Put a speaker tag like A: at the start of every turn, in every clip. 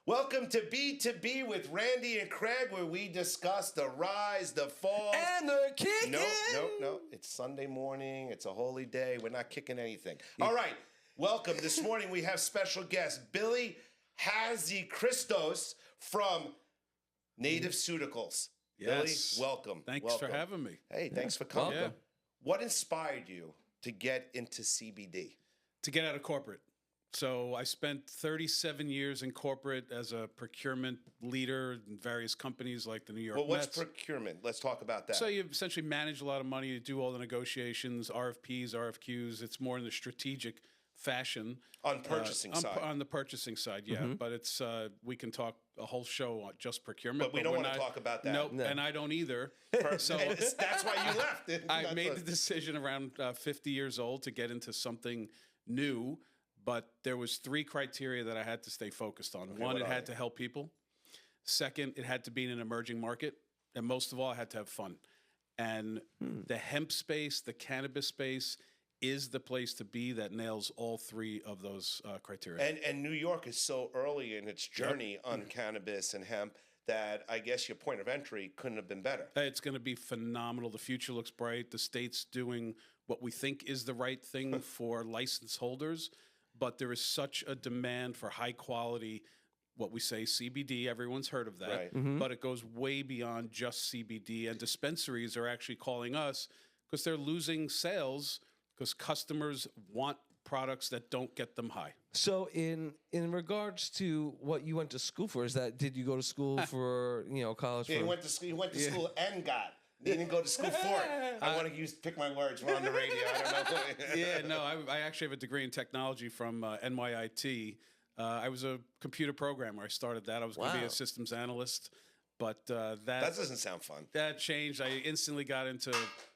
A: Welcome to B2B with Randy and Craig, where we discuss the rise, the fall.
B: And the kicking.
A: No. It's Sunday morning. It's a holy day. We're not kicking anything. All right. Welcome. This morning we have special guest, Billy Hazy-Christos from Native Ceuticals.
C: Yes.
A: Billy, welcome.
C: Thanks for having me.
A: Hey, thanks for coming.
C: Yeah.
A: What inspired you to get into CBD?
C: To get out of corporate. So I spent 37 years in corporate as a procurement leader in various companies like the New York
A: Well, what's
C: Mets.
A: procurement? Let's talk about that.
C: So you essentially manage a lot of money, you do all the negotiations, RFPs, RFQs. It's more in the strategic fashion.
A: On purchasing side.
C: On the purchasing side, yeah.
A: Mm-hmm.
C: But it's we can talk a whole show on just procurement.
A: But we don't want to talk about that.
C: Nope, and I don't either. So
A: and that's why you left.
C: I made the decision around 50 years old to get into something new. But there was 3 criteria that I had to stay focused on.
A: Okay,
C: one, it had to help people. Second, it had to be in an emerging market. And most of all, I had to have fun. And the hemp space, the cannabis space is the place to be that nails all 3 of those criteria.
A: And New York is so early in its journey on cannabis and hemp that I guess your point of entry couldn't have been better.
C: It's going to be phenomenal. The future looks bright. The state's doing what we think is the right thing for license holders. But there is such a demand for high quality, what we say CBD. Everyone's heard of that.
A: Right.
B: Mm-hmm.
C: But it goes way beyond just CBD. And dispensaries are actually calling us because they're losing sales because customers want products that don't get them high.
B: So in regards to what you went to school for, did you go to school for, college?
A: Yeah,
B: for...
A: he went to school and got. He didn't go to school for it. I want to pick my words. We're on the radio. I don't know.
C: Yeah, no, I actually have a degree in technology from NYIT. I was a computer programmer. I started that. I was going to be a systems analyst, but that
A: doesn't sound fun.
C: That changed. I instantly got into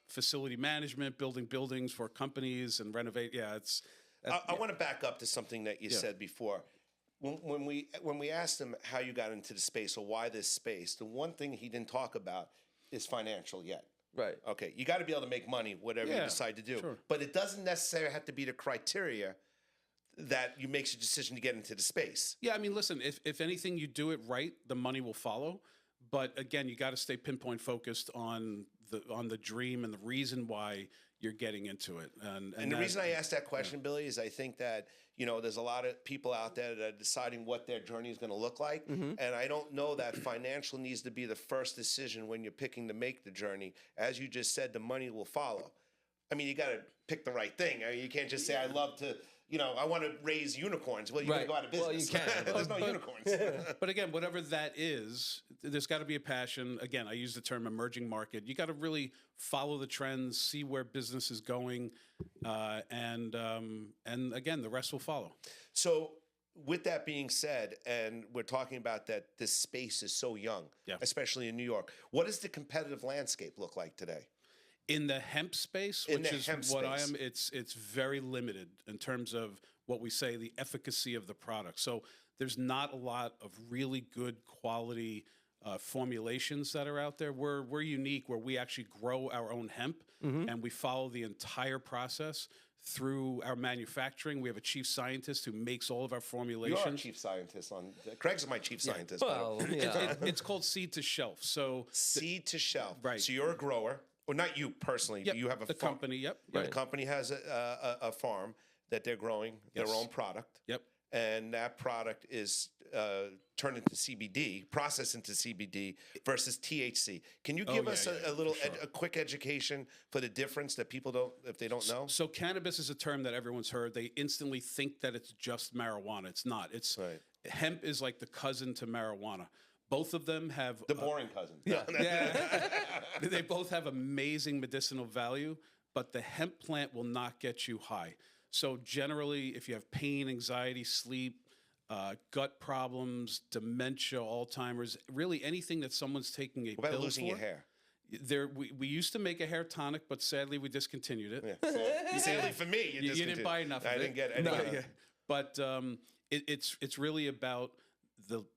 C: facility management, building buildings for companies and renovate. Yeah,
A: I want to back up to something that you said before. When we asked him how you got into the space or why this space, the one thing he didn't talk about is financial yet.
B: Right.
A: Okay. You got to be able to make money, whatever you decide to do.
C: Sure.
A: But it doesn't necessarily have to be the criteria that you makes a decision to get into the space.
C: Yeah, I mean, listen, if anything, you do it right, the money will follow. But again, you got to stay pinpoint focused on the dream and the reason why you're getting into it. And
A: the reason I asked that question, Billy, is I think that, there's a lot of people out there that are deciding what their journey is going to look like. Mm-hmm. And I don't know that financial needs to be the first decision when you're picking to make the journey. As you just said, the money will follow. I mean, you got to pick the right thing. I mean, you can't just say, I love to, I want to raise unicorns. Well, you're going to go out of business.
B: Well, you can.
A: There's no unicorns.
C: But again, whatever that is, there's got to be a passion. Again, I use the term emerging market. You got to really follow the trends, see where business is going, and again, the rest will follow.
A: So with that being said, and we're talking about that this space is so young, especially in New York, what does the competitive landscape look like today?
C: In the hemp space, which is what I am, it's very limited in terms of what we say, the efficacy of the product. So there's not a lot of really good quality formulations that are out there. We're unique where we actually grow our own hemp and we follow the entire process through our manufacturing. We have a chief scientist who makes all of our formulations.
A: You're our chief scientist Craig's my chief scientist.
B: Well,
C: it's called seed to shelf. So
A: seed to shelf.
C: Right.
A: So you're a grower. Well, not you personally.
C: Yep,
A: you have a
C: the
A: farm.
C: company. Yep.
A: The company has a farm that they're growing their own product.
C: Yep.
A: And that product is turned into CBD, processed into CBD versus THC. Can you give us a little, a quick education for the difference that people don't, if they don't know?
C: So cannabis is a term that everyone's heard. They instantly think that it's just marijuana. It's not. It's hemp is like the cousin to marijuana. Both of them have
A: the boring cousin.
C: They both have amazing medicinal value, but the hemp plant will not get you high. So generally, if you have pain, anxiety, sleep, gut problems, dementia, Alzheimer's, really anything that someone's taking a
A: what about
C: pill
A: losing
C: for,
A: your hair?
C: We used to make a hair tonic, but sadly we discontinued it.
A: Yeah. Sadly for me, you
C: didn't buy enough. I
A: didn't get it.
C: But it's really about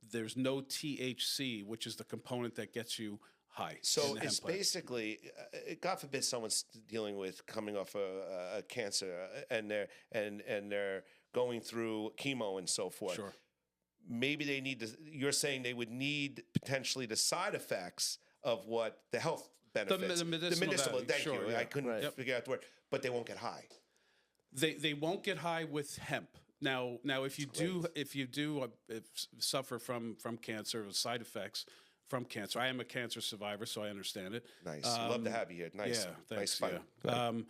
C: there's no THC, which is the component that gets you high.
A: So it's basically, God forbid, someone's dealing with coming off a cancer and they're going through chemo and so forth.
C: Sure.
A: maybe they need to, you're saying they would need potentially the side effects of what the health benefits.
C: The medicinal value,
A: thank
C: sure,
A: you.
C: yeah.
A: I couldn't figure out the word, but they won't get high.
C: They won't get high with hemp. Now if you do suffer from cancer or side effects from cancer, I am a cancer survivor, so I understand it.
A: Nice. Love to have you here. Nice.
C: Yeah, thanks.
A: Nice fight.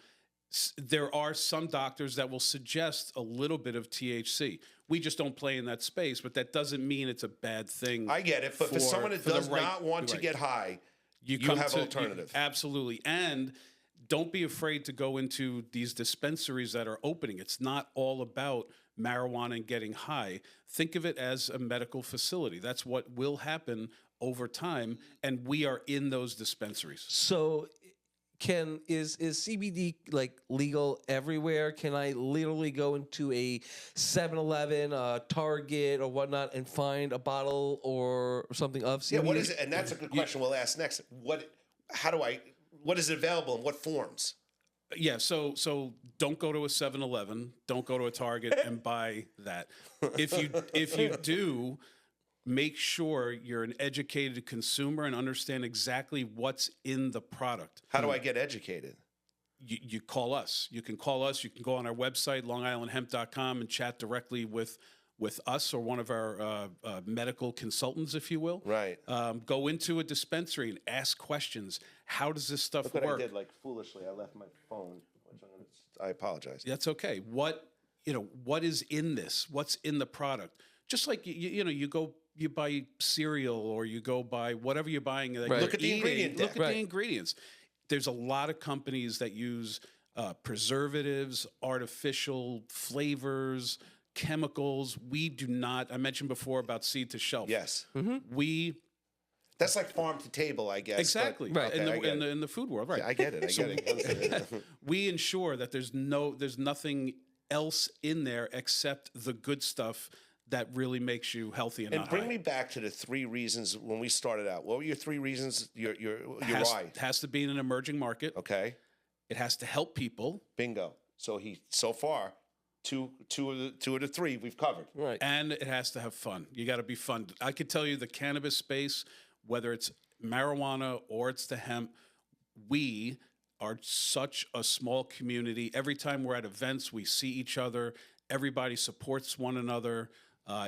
C: There are some doctors that will suggest a little bit of THC. We just don't play in that space, but that doesn't mean it's a bad thing.
A: I get it, but for someone that does not want to get high, you have alternative.
C: Absolutely. And don't be afraid to go into these dispensaries that are opening. It's not all about marijuana and getting high. Think of it as a medical facility. That's what will happen over time, and we are in those dispensaries.
B: So is CBD like legal everywhere? Can I literally go into a 7-Eleven, Target or whatnot and find a bottle or something of CBD?
A: Yeah, what is it? And that's a good question we'll ask next. What is it available in what forms?
C: Yeah, so don't go to a 7-Eleven, don't go to a Target and buy that. If you do, make sure you're an educated consumer and understand exactly what's in the product.
A: How do I get educated?
C: You call us. You can call us. You can go on our website, longislandhemp.com, and chat directly with us or one of our medical consultants, if you will.
A: Right.
C: Go into a dispensary and ask questions. How does this stuff
A: work?
C: work?
A: I did, like, foolishly. I left my phone. I apologize.
C: That's okay. What is in this? What's in the product? Just like you buy cereal or you go buy whatever you're buying. Like,
A: Look at the ingredient.
C: Look at the ingredients. There's a lot of companies that use preservatives, artificial flavors, chemicals. We do not. I mentioned before about seed to shelf.
A: Yes.
C: Mm-hmm.
A: That's like farm to table, I guess.
C: Exactly.
A: But, okay,
C: in the food world, right?
A: I get it.
C: We ensure that there's nothing else in there except the good stuff that really makes you healthy and not
A: bring
C: high.
A: me back to the 3 reasons when we started out. What were your 3 reasons? Your why?
C: It has to be in an emerging market.
A: Okay.
C: It has to help people.
A: Bingo. So far, two of the 3 we've covered.
B: Right.
C: And it has to have fun. You got to be fun. I could tell you the cannabis space, whether it's marijuana or it's the hemp, we are such a small community. Every time we're at events, we see each other. Everybody supports one another.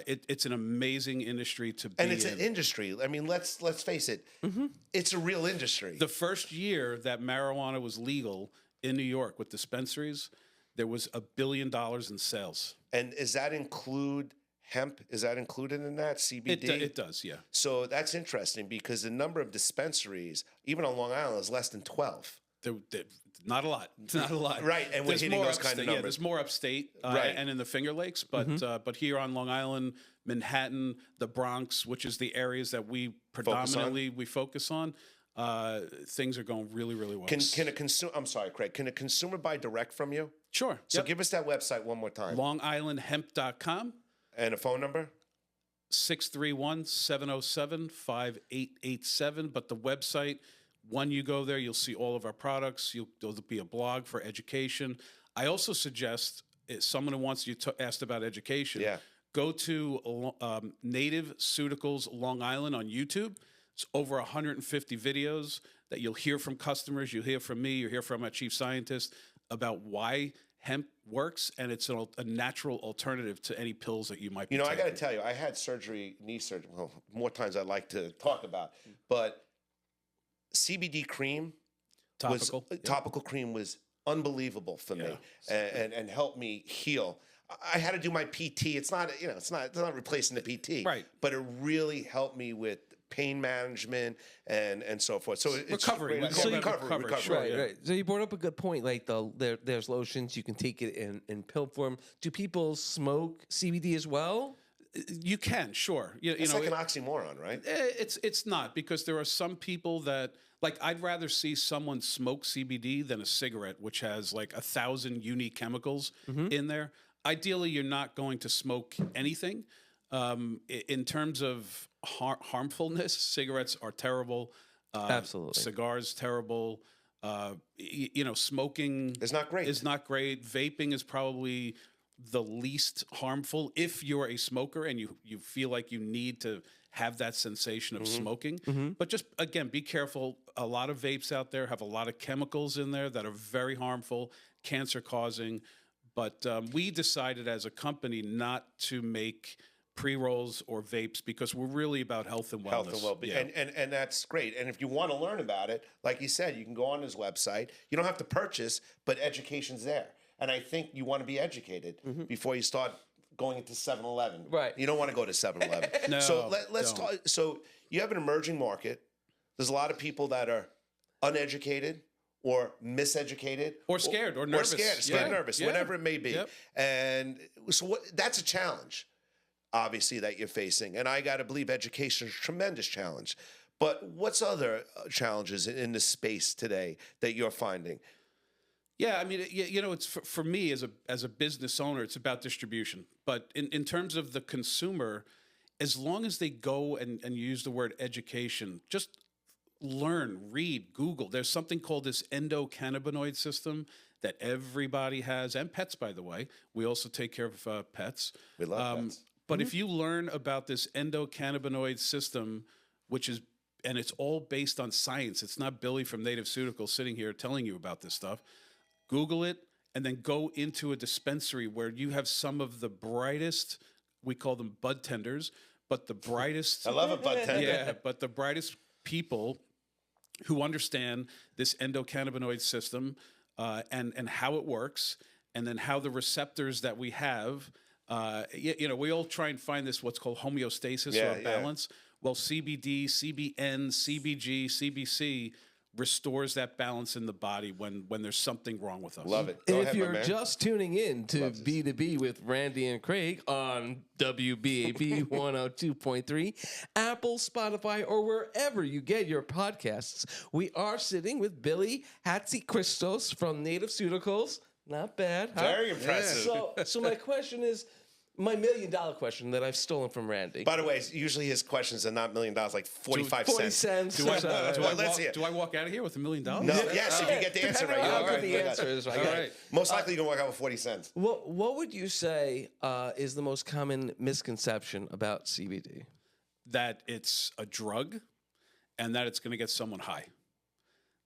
C: It's an amazing industry to be in.
A: And it's an industry. I mean, let's face it. Mm-hmm. It's a real industry.
C: The first year that marijuana was legal in New York with dispensaries, there was $1 billion in sales.
A: And does that include hemp? Is that included in that, CBD?
C: It does, yeah.
A: So that's interesting because the number of dispensaries, even on Long Island, is less than 12.
C: Not a lot. Not a lot.
A: Right, and we're hitting those kind of numbers.
C: Yeah, there's more upstate
A: right.
C: and in the Finger Lakes, but here on Long Island, Manhattan, the Bronx, which is the areas that we predominantly focus on, things are going really, really well.
A: Can a consumer? I'm sorry, Craig. Can a consumer buy direct from you?
C: Sure.
A: So give us that website one more time.
C: LongIslandHemp.com.
A: And a phone number?
C: 631-707-5887. But the website, when you go there, you'll see all of our products. There'll be a blog for education. I also suggest someone who wants asked about education.
A: Yeah.
C: Go to Native Ceuticals Long Island on YouTube. It's over 150 videos that you'll hear from customers. You'll hear from me. You'll hear from our chief scientist about why hemp works, and it's a natural alternative to any pills that you might be taking.
A: I got to tell you, I had knee surgery, well, more times I'd like to talk about, but CBD cream, topical cream was unbelievable for me and helped me heal. I had to do my PT. It's not replacing the PT,
C: right?
A: But it really helped me with pain management and so forth. So it's
C: recovery.
A: Recovery.
B: Right. So you brought up a good point. Like there's lotions, you can take it in pill form. Do people smoke CBD as well?
C: You can, sure.
A: It's like an oxymoron, right?
C: It's not, because there are some people that, like, I'd rather see someone smoke CBD than a cigarette, which has like 1,000 unique chemicals in there. Ideally, you're not going to smoke anything. In terms of harmfulness, cigarettes are terrible.
B: Absolutely.
C: Cigars, terrible. Smoking
A: is not great.
C: Vaping is probably the least harmful if you're a smoker and you feel like you need to have that sensation of smoking. But just, again, be careful. A lot of vapes out there have a lot of chemicals in there that are very harmful, cancer-causing. But we decided as a company not to make pre-rolls or vapes because we're really about health and wellness.
A: Health and well-being. Yeah. And that's great. And if you want to learn about it, like you said, you can go on his website. You don't have to purchase, but education's there. And I think you want to be educated before you start going into 7-Eleven.
B: Right.
A: You don't want to go to 7-Eleven.
C: No,
A: so let's talk. So you have an emerging market. There's a lot of people that are uneducated or miseducated.
C: Or scared or nervous.
A: Or scared, nervous, whatever it may be.
C: Yep.
A: And so that's a challenge, obviously, that you're facing. And I got to believe education is a tremendous challenge. But what's other challenges in this space today that you're finding?
C: Yeah, I mean, you know, it's for me as a business owner, it's about distribution. But in terms of the consumer, as long as they go and use the word education, just learn, read, Google. There's something called this endocannabinoid system that everybody has, and pets, by the way. We also take care of pets.
A: We love pets.
C: But if you learn about this endocannabinoid system, and it's all based on science. It's not Billy from Native Ceuticals sitting here telling you about this stuff. Google it, and then go into a dispensary where you have some of the brightest, we call them bud tenders, but the brightest.
A: I love a bud tender.
C: Yeah, but the brightest people who understand this endocannabinoid system and how it works, and then how the receptors that we have, you know, we all try and find this what's called homeostasis or balance. Yeah. Well, CBD, CBN, CBG, CBC restores that balance in the body when there's something wrong with us.
A: Love it.
B: If you're just tuning in to B2B with Randy and Craig on WBAB 102.3, Apple, Spotify, or wherever you get your podcasts, we are sitting with Billy Hatzichristos from Native Ceuticals. Not bad. Huh?
A: Very impressive.
B: So my question is, my $1 million question that I've stolen from Randy.
A: By the way, usually his questions are not $1 million, like 45 cents.
C: Do I walk out of here with $1 million?
A: No, yes, if you get the answer right.
B: All right, the answer is right.
C: All right.
A: Most likely you're going to walk out with 40 cents.
B: What would you say is the most common misconception about CBD?
C: That it's a drug and that it's going to get someone high.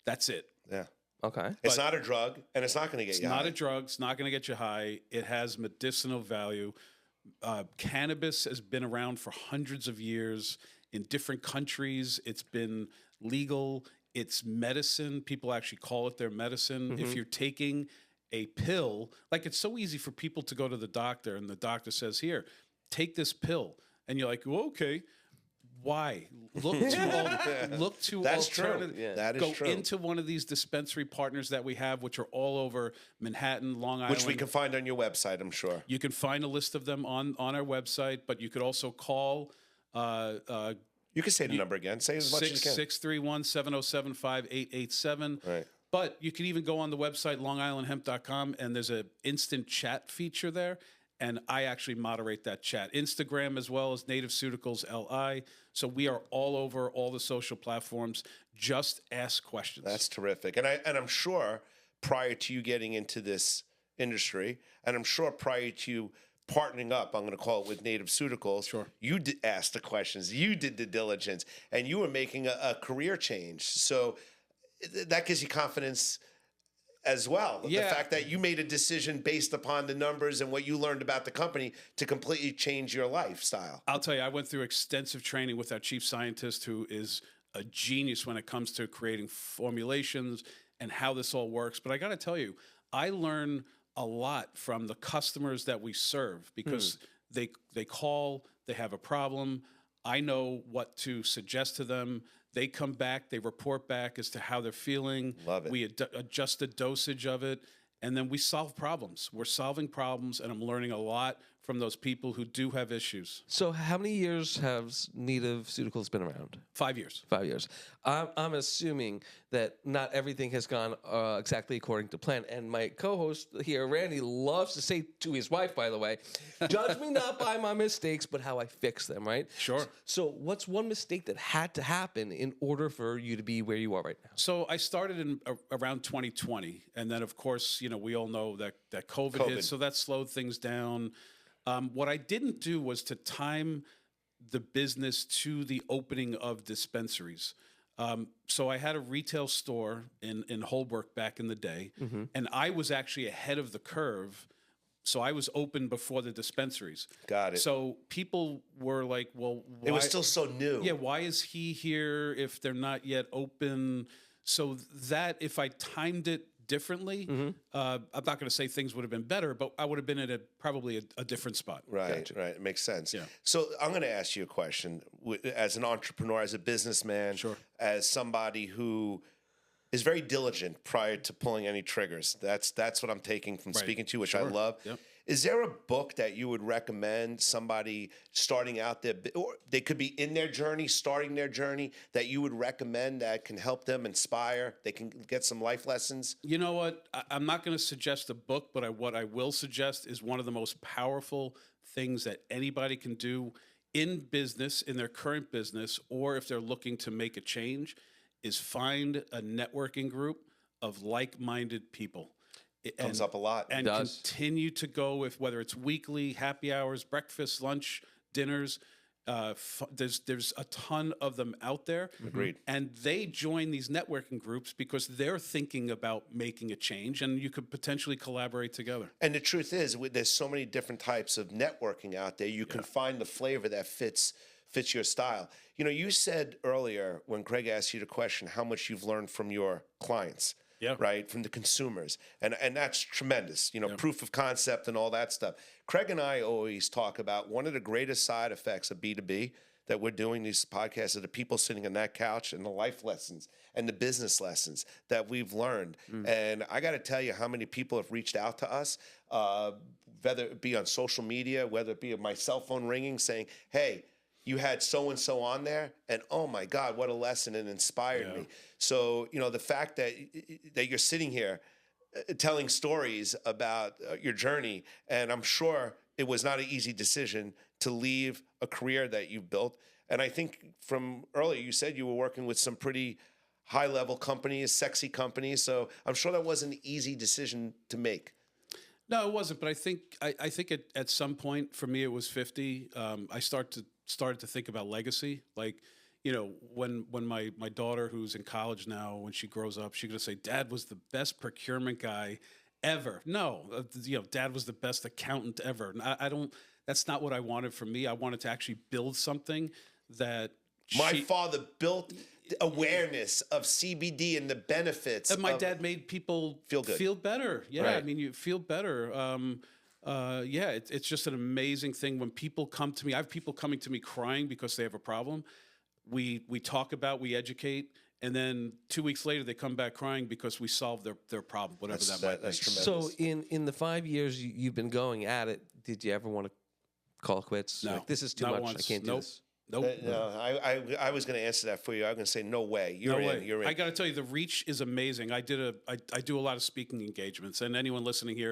C: That's it.
A: Yeah.
B: Okay.
A: It's not a drug, and it's not going to get you high.
C: It's not a drug. It's not going to get you high. It has medicinal value. Cannabis has been around for hundreds of years. In different countries, it's been legal. It's medicine. People actually call it their medicine. If you're taking a pill, like it's so easy for people to go to the doctor, and the doctor says, here, take this pill. And you're like, well, okay. Why? Look to
A: That's
C: alternative.
A: True. Yeah. That is true.
C: Go into one of these dispensary partners that we have, which are all over Manhattan, Long Island.
A: Which we can find on your website, I'm sure.
C: You can find a list of them on our website, but you could also call.
A: You can say the number again. Say as much as you can.
C: 631-707-5887.
A: Right.
C: But you can even go on the website, longislandhemp.com, and there's an instant chat feature there. And I actually moderate that chat. Instagram as well as Native Ceuticals LI. So we are all over all the social platforms. Just ask questions.
A: That's terrific. And I'm sure prior to you getting into this industry, and I'm sure prior to you partnering up, I'm going to call it with Native Ceuticals,
C: sure,
A: you asked the questions, you did the diligence, and you were making a career change. So that gives you confidence as well.
C: Yeah.
A: The fact that you made a decision based upon the numbers and what you learned about the company to completely change your lifestyle.
C: I'll tell you, I went through extensive training with our chief scientist, who is a genius when it comes to creating formulations and how this all works. But I got to tell you, I learn a lot from the customers that we serve because they call, they have a problem. I know what to suggest to them. They come back, they report back as to how they're feeling.
A: Love it.
C: We adjust the dosage of it, and then we solve problems. We're solving problems, and I'm learning a lot from those people who do have issues.
B: So how many years has Native Ceuticals been around?
C: 5 years.
B: 5 years. I'm assuming that not everything has gone exactly according to plan. And my co-host here, Randy, loves to say to his wife, by the way, judge me not by my mistakes, but how I fix them, right?
C: Sure.
B: So what's one mistake that had to happen in order for you to be where you are right now?
C: So I started in around 2020. And then, of course, we all know that COVID hit, so that slowed things down. What I didn't do was to time the business to the opening of dispensaries. So I had a retail store in Holbrook back in the day, and I was actually ahead of the curve. So I was open before the dispensaries.
A: Got it.
C: So people were like, well, why?
A: It was still so new.
C: Yeah, why is he here if they're not yet open? So that if I timed it differently, I'm not going to say things would have been better, but I would have been at probably a different spot.
A: Right, right. It makes sense.
C: Yeah.
A: So I'm going to ask you a question. As an entrepreneur, as a businessman,
C: Sure.
A: as somebody who is very diligent prior to pulling any triggers. That's what I'm taking from speaking to you, which I love.
C: Yep.
A: Is there a book that you would recommend somebody starting out there, or they could be in their journey, starting their journey, that you would recommend that can help them inspire, they can get some life lessons?
C: You know what? I'm not going to suggest a book, but what I will suggest is one of the most powerful things that anybody can do in business, in their current business, or if they're looking to make a change, is find a networking group of like-minded people.
A: It comes up a lot.
C: And continue to go with, whether it's weekly, happy hours, breakfast, lunch, dinners. There's a ton of them out there.
A: Agreed.
C: And they join these networking groups because they're thinking about making a change, and you could potentially collaborate together.
A: And the truth is, there's so many different types of networking out there. You can find the flavor that fits your style. You said earlier when Greg asked you the question, how much you've learned from your clients.
C: Yeah.
A: Right, from the consumers, and that's tremendous. Proof of concept and all that stuff. Craig and I always talk about one of the greatest side effects of B2B that we're doing these podcasts are the people sitting on that couch and the life lessons and the business lessons that we've learned. And I got to tell you how many people have reached out to us, whether it be on social media, whether it be my cell phone ringing saying, "Hey, you had so-and-so on there, and oh my God, what a lesson, it inspired me." So, the fact that you're sitting here telling stories about your journey, and I'm sure it was not an easy decision to leave a career that you've built. And I think from earlier, you said you were working with some pretty high-level companies, sexy companies, so I'm sure that wasn't an easy decision to make.
C: No, it wasn't, but I think at some point, for me, it was 50. I started to think about legacy. Like, when my daughter, who's in college now, when she grows up, she's going to say, "Dad was the best procurement guy ever." No, Dad was the best accountant ever. And I don't, that's not what I wanted from me. I wanted to actually build something that
A: my father built awareness of CBD and the benefits.
C: And my dad made people feel better. Yeah, right. I mean, you feel better. It's just an amazing thing when people come to me. I have people coming to me crying because they have a problem. We talk about, we educate, and then 2 weeks later they come back crying because we solved their problem, whatever that might be.
A: That's tremendous.
B: So in the 5 years you've been going at it, did you ever want to call quits?
C: No,
B: like, this is too much.
C: Once.
B: I can't do this.
C: Nope.
A: No, I was going to answer that for you. I was going to say, no way. You're in.
C: I got to tell you, the reach is amazing. I do a lot of speaking engagements, and anyone listening here,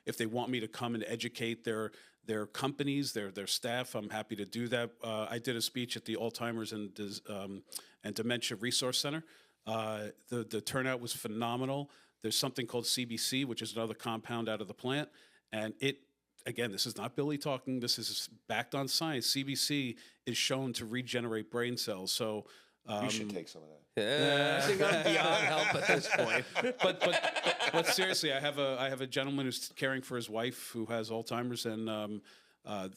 C: if they want me to come and educate their companies, their staff, I'm happy to do that. I did a speech at the Alzheimer's and Dementia Resource Center. The turnout was phenomenal. There's something called CBC, which is another compound out of the plant, and again, this is not Billy talking. This is backed on science. CBC is shown to regenerate brain cells. So
A: you should take some of that.
B: Yeah, I think I'm beyond help at this point.
C: But seriously, I have a gentleman who's caring for his wife who has Alzheimer's, and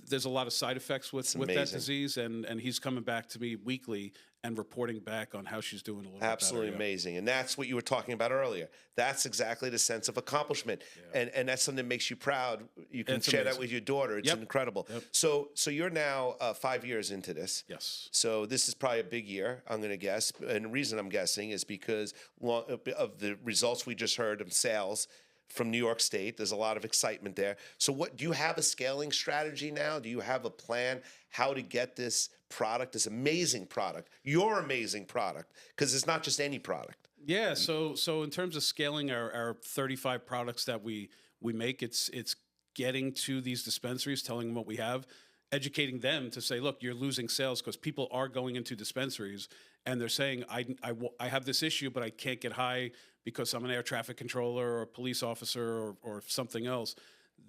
C: there's a lot of side effects with that disease, and he's coming back to me weekly and reporting back on how she's doing a little
A: Absolutely
C: bit better.
A: Amazing. And that's what you were talking about earlier. That's exactly the sense of accomplishment. Yeah. And that's something that makes you proud. You can share that with your daughter. It's incredible. Yep. So you're now 5 years into this.
C: Yes.
A: So this is probably a big year, I'm going to guess. And the reason I'm guessing is because of the results we just heard of sales. from New York State. There's a lot of excitement there. So what do you have a scaling strategy now? Do you have a plan how to get this product, this amazing product, your amazing product, because it's not just any product?
C: Yeah, so in terms of scaling our 35 products that we make, it's getting to these dispensaries, telling them what we have, educating them to say, look, you're losing sales because people are going into dispensaries and they're saying, I have this issue, but I can't get high because I'm an air traffic controller or a police officer or something else.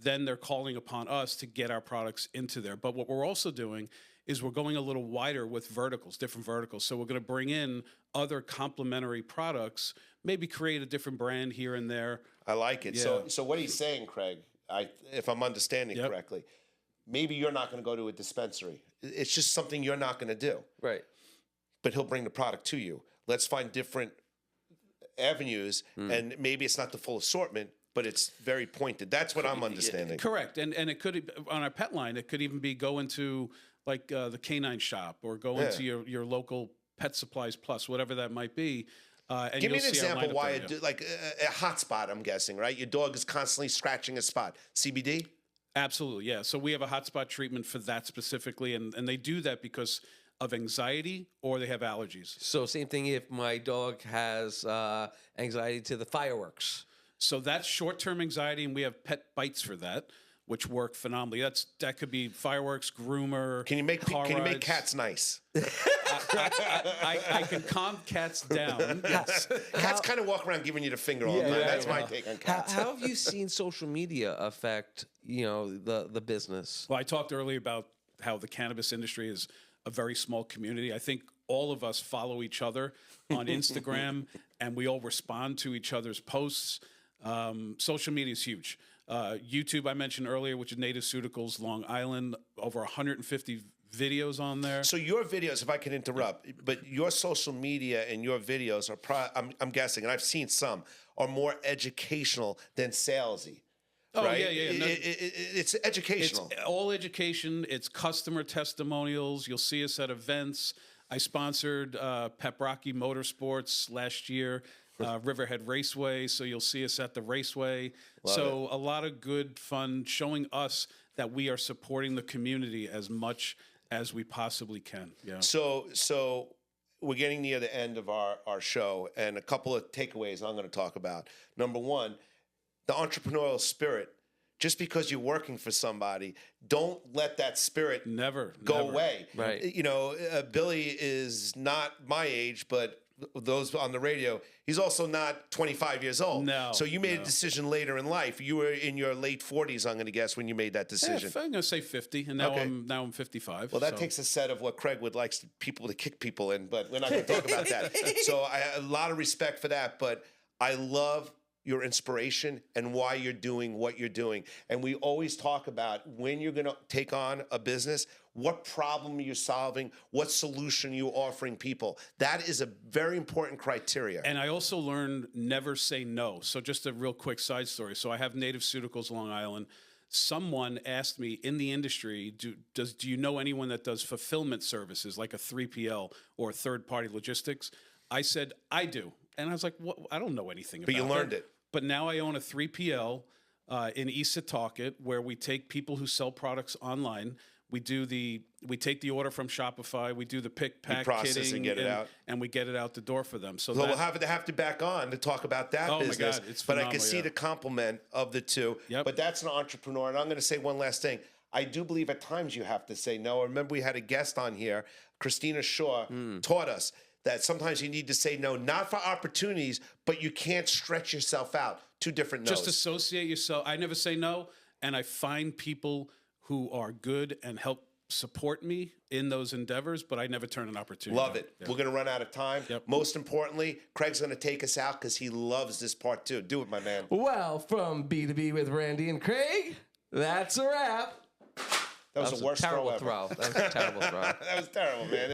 C: Then they're calling upon us to get our products into there. But what we're also doing is we're going a little wider with verticals, different verticals. So we're going to bring in other complementary products, maybe create a different brand here and there.
A: I like it.
C: Yeah.
A: So what he's saying, Craig, if I'm understanding correctly, maybe you're not going to go to a dispensary. It's just something you're not going to do.
B: Right.
A: But he'll bring the product to you. Let's find different avenues, and maybe it's not the full assortment, but it's very pointed. That's what I'm understanding.
C: Correct. And it could, on our pet line, it could even be go into like the canine shop or go into your local Pet Supplies Plus, whatever that might be. And
A: give me an example why like a hot spot, I'm guessing, right? Your dog is constantly scratching a spot. CBD?
C: Absolutely, yeah. So we have a hotspot treatment for that specifically, and they do that because of anxiety or they have allergies.
B: So same thing if my dog has anxiety to the fireworks.
C: So that's short-term anxiety, and we have pet bites for that, which work phenomenally. That could be fireworks, groomer.
A: Can you make cats nice?
C: I can calm cats down. Yes.
A: Cats kind of walk around giving you the finger all the time. That's my take on cats.
B: How have you seen social media affect the business?
C: Well, I talked earlier about how the cannabis industry is a very small community. I think all of us follow each other on Instagram, and we all respond to each other's posts. Social media is huge. YouTube, I mentioned earlier, which is Native Ceuticals Long Island, over 150 videos on there.
A: So your videos, if I can interrupt, but your social media and your videos are, I'm guessing, and I've seen some, are more educational than salesy.
C: Oh,
A: right?
C: Yeah. No,
A: it's educational.
C: It's all education. It's customer testimonials. You'll see us at events. I sponsored Pep Rocky Motorsports last year, Riverhead Raceway, so you'll see us at the raceway. A lot of good fun showing us that we are supporting the community as much as we possibly can. Yeah.
A: So we're getting near the end of our show, and a couple of takeaways I'm going to talk about. Number one, the entrepreneurial spirit. Just because you're working for somebody, don't let that spirit
C: never
A: go away.
B: Right.
A: You know, Billy is not my age, but those on the radio, he's also not 25 years old.
C: No.
A: So you made a decision later in life. You were in your late 40s, I'm going to guess, when you made that decision.
C: Yeah, I'm going to say 50, and now I'm 55.
A: Well, that takes a set of what Craig would like people to kick people in, but we're not going to talk about that. So I have a lot of respect for that, but I love your inspiration and why you're doing what you're doing. And we always talk about when you're going to take on a business, what problem you're solving, what solution you're offering people. That is a very important criteria.
C: And I also learned never say no. So just a real quick side story. So I have Native Ceuticals Long Island. Someone asked me in the industry, do you know anyone that does fulfillment services like a 3PL or third-party logistics? I said, I do. And I was like, what? I don't know anything about it.
A: But you learned it.
C: But now I own a 3PL in East Setauket where we take people who sell products online. We take the order from Shopify. We do the pick, pack,
A: process and get it out,
C: and we get it out the door for them. So
A: we'll have to back on to talk about that business.
C: My God, it's
A: but
C: phenomenal,
A: I can see the complement of the two.
C: Yep.
A: But that's an entrepreneur, and I'm going to say one last thing. I do believe at times you have to say no. I remember we had a guest on here, Christina Shaw, taught us that sometimes you need to say no, not for opportunities, but you can't stretch yourself out. Two different no's.
C: Just associate yourself. I never say no, and I find people who are good and help support me in those endeavors, but I never turn an opportunity
A: Love
C: down.
A: it. Yeah. We're going to run out of time.
C: Yep.
A: Most importantly, Craig's going to take us out because he loves this part too. Do it, my man.
B: Well, from B2B with Randy and Craig, that's a wrap.
A: That was the worst
B: terrible
A: throw ever.
B: That was a terrible throw.
A: That was terrible, man.